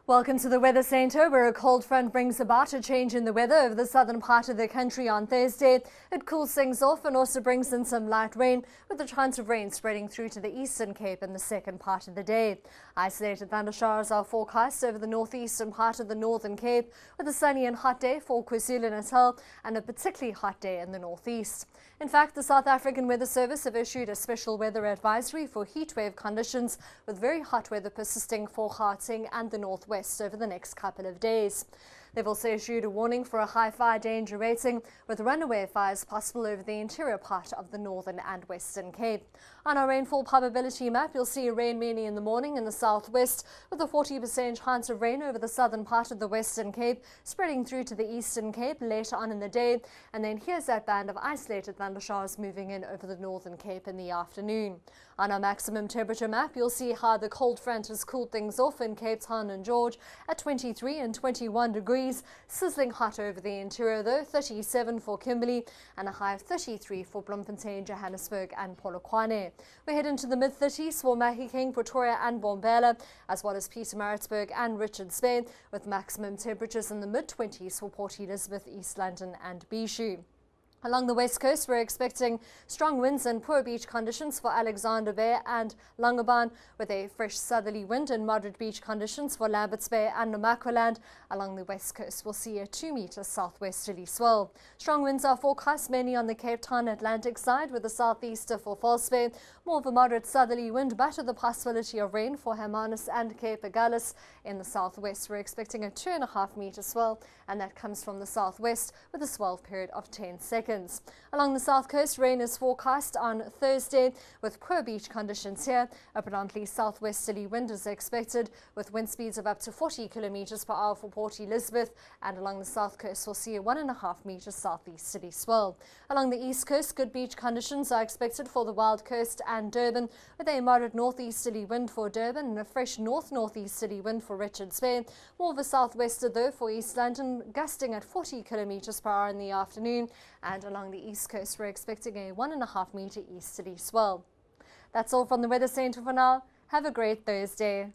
Welcome to the Weather Centre, where a cold front brings about a change in the weather over the southern part of the country on Thursday. It cools things off and also brings in some light rain, with a chance of rain spreading through to the Eastern Cape in the second part of the day. Isolated thundershowers are forecast over the northeastern part of the Northern Cape, with a sunny and hot day for KwaZulu-Natal and a particularly hot day in the northeast. In fact, the South African Weather Service have issued a special weather advisory for heatwave conditions, with very hot weather persisting for Gauteng and the northwest over the next couple of days. They've also issued a warning for a high fire danger rating, with runaway fires possible over the interior part of the northern and western Cape. On our rainfall probability map, you'll see rain mainly in the morning in the southwest, with a 40% chance of rain over the southern part of the western Cape, spreading through to the eastern Cape later on in the day. And then here's that band of isolated thundershowers moving in over the northern Cape in the afternoon. On our maximum temperature map, you'll see how the cold front has cooled things off in Cape Town and George at 23 and 21 degrees. Sizzling hot over the interior though, 37 for Kimberley and a high of 33 for Bloemfontein, Johannesburg and Polokwane. We head into the mid-30s for Mahikeng, Pretoria and Bombela, as well as Pietermaritzburg and Richards Bay, with maximum temperatures in the mid-20s for Port Elizabeth, East London and Bishu. Along the west coast, we're expecting strong winds and poor beach conditions for Alexander Bay and Langebaan, with a fresh southerly wind and moderate beach conditions for Lambert's Bay and Namaqualand. Along the west coast, we'll see a 2-metre southwesterly swell. Strong winds are forecast mainly on the Cape Town Atlantic side, with a southeaster for False Bay. More of a moderate southerly wind, but with the possibility of rain for Hermanus and Cape Agulhas. In the southwest, we're expecting a 2.5-metre swell, and that comes from the southwest with a swell period of 10 seconds. Along the south coast, rain is forecast on Thursday, with poor beach conditions here. A predominantly southwesterly wind is expected, with wind speeds of up to 40 kilometres per hour for Port Elizabeth, and along the south coast we'll see a 1.5-metre southeasterly swell. Along the east coast, good beach conditions are expected for the Wild Coast and Durban, with a moderate northeasterly wind for Durban and a fresh north-northeasterly wind for Richards Bay. More of a southwester though for East London, gusting at 40 kilometres per hour in the afternoon, and along the east coast we're expecting a 1.5-metre easterly swell. That's all from the Weather Centre for now. Have a great Thursday.